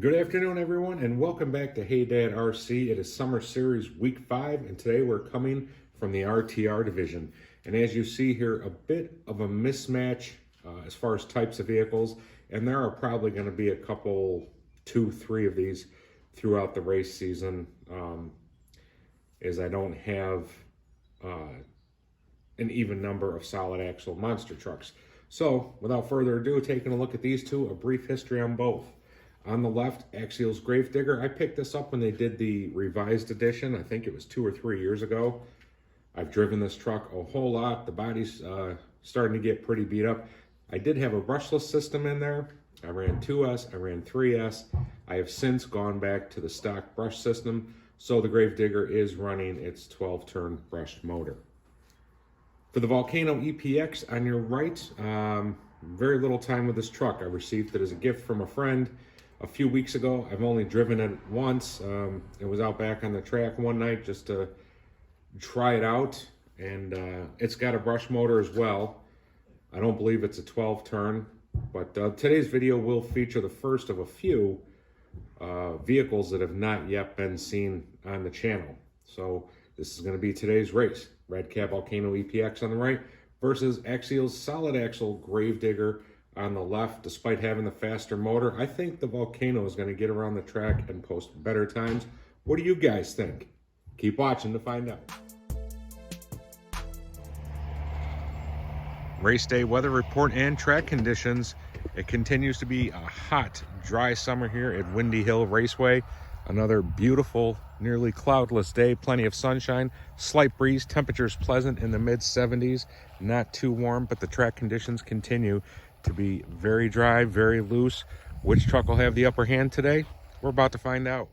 Good afternoon, everyone, and welcome back to Hey Dad RC. It is Summer Series Week 5, and today we're coming from the RTR division. And as you see here, a bit of a mismatch as far as types of vehicles, and there are probably going to be a couple, 2, 3 of these throughout the race season, as I don't have an even number of solid axle monster trucks. So, without further ado, taking a look at these two, a brief history on both. On the left, Axial's Gravedigger. I picked this up when they did the revised edition. I think it was 2 or 3 years ago. I've driven this truck a whole lot. The body's starting to get pretty beat up. I did have a brushless system in there. I ran 2S, I ran 3S. I have since gone back to the stock brush system, so the Gravedigger is running its 12-turn brushed motor. For the Volcano EPX on your right, very little time with this truck. I received it as a gift from a friend a few weeks ago. I've only driven it once. It was out back on the track one night just to try it out, and it's got a brush motor as well. I don't believe it's a 12-turn, but today's video will feature the first of a few vehicles that have not yet been seen on the channel. So this is going to be today's race. Redcat Volcano EPX on the right versus Axial's solid axle Gravedigger on the left. Despite having the faster motor, I think the Volcano is going to get around the track and post better times. What do you guys think? Keep watching to find out. Race day weather report and track conditions. It continues to be a hot, dry summer here at Windy Hill Raceway. Another beautiful, nearly cloudless day, plenty of sunshine, slight breeze, temperatures pleasant in the mid-70s, not too warm, but the track conditions continue to be very dry, very loose. Which truck will have the upper hand today? We're about to find out.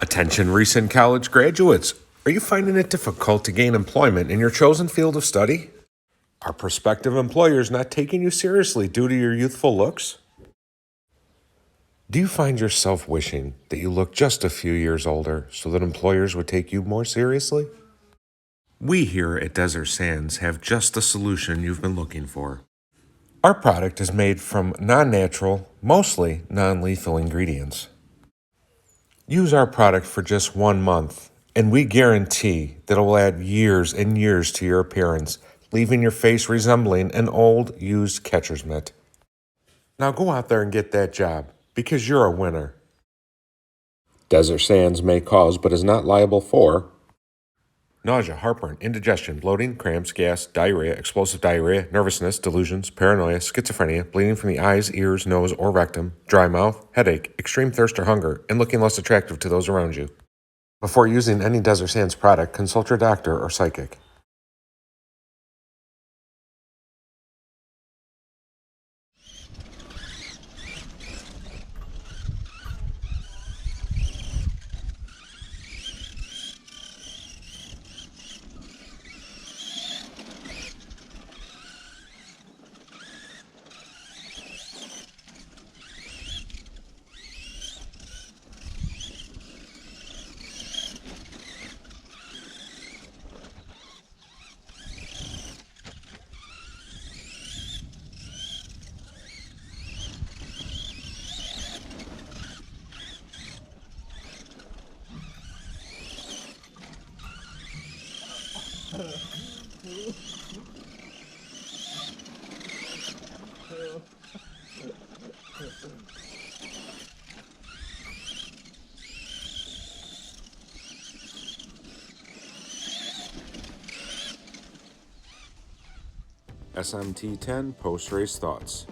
Attention recent college graduates. Are you finding it difficult to gain employment in your chosen field of study? Are prospective employers not taking you seriously due to your youthful looks? Do you find yourself wishing that you look just a few years older so that employers would take you more seriously? We here at Desert Sands have just the solution you've been looking for. Our product is made from non-natural, mostly non-lethal ingredients. Use our product for just 1 month, and we guarantee that it will add years and years to your appearance, leaving your face resembling an old, used catcher's mitt. Now go out there and get that job, because you're a winner. Desert Sands may cause, but is not liable for nausea, heartburn, indigestion, bloating, cramps, gas, diarrhea, explosive diarrhea, nervousness, delusions, paranoia, schizophrenia, bleeding from the eyes, ears, nose, or rectum, dry mouth, headache, extreme thirst or hunger, and looking less attractive to those around you. Before using any Desert Sands product, consult your doctor or psychic. SMT10 post-race thoughts.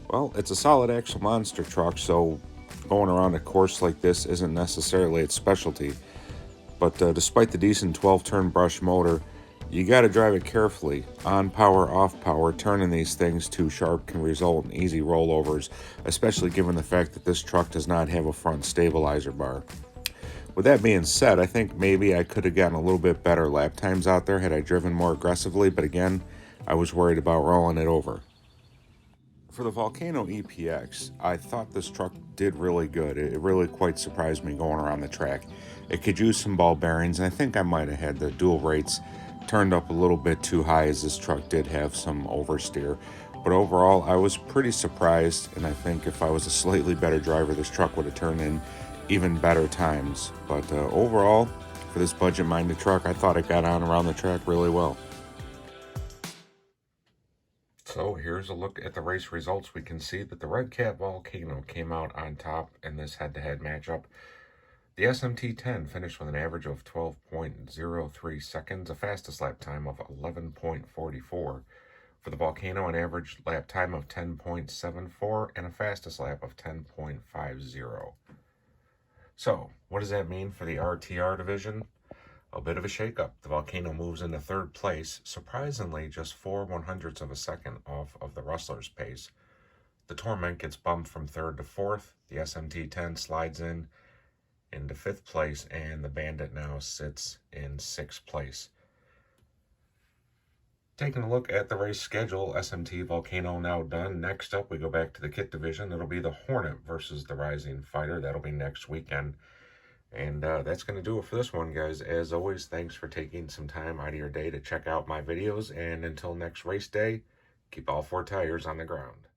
Well, it's a solid Axial monster truck, so going around a course like this isn't necessarily its specialty. But despite the decent 12-turn brush motor, you got to drive it carefully. On power, off power, turning these things too sharp can result in easy rollovers, especially given the fact that this truck does not have a front stabilizer bar. With that being said, I think maybe I could have gotten a little bit better lap times out there had I driven more aggressively, but again, I was worried about rolling it over. For the Volcano EPX, I thought this truck did really good. It really quite surprised me going around the track. It could use some ball bearings, and I think I might have had the dual rates turned up a little bit too high, as this truck did have some oversteer. But overall, I was pretty surprised, and I think if I was a slightly better driver, this truck would have turned in even better times. But overall, for this budget-minded truck, I thought it got on around the track really well. So here's a look at the race results. We can see that the Redcat Volcano came out on top in this head-to-head matchup. The SMT10 finished with an average of 12.03 seconds, a fastest lap time of 11.44. For the Volcano, an average lap time of 10.74 and a fastest lap of 10.50. So, what does that mean for the RTR division? A bit of a shakeup. The Volcano moves into third place, surprisingly just 4/100ths of a second off of the Rustler's pace. The Torment gets bumped from third to fourth. The SMT10 slides into fifth place, and the Bandit now sits in sixth place. Taking a look at the race schedule, SMT Volcano now done. Next up, we go back to the kit division. It'll be the Hornet versus the Rising Fighter. That'll be next weekend. And that's going to do it for this one, guys. As always, thanks for taking some time out of your day to check out my videos. And until next race day, keep all four tires on the ground.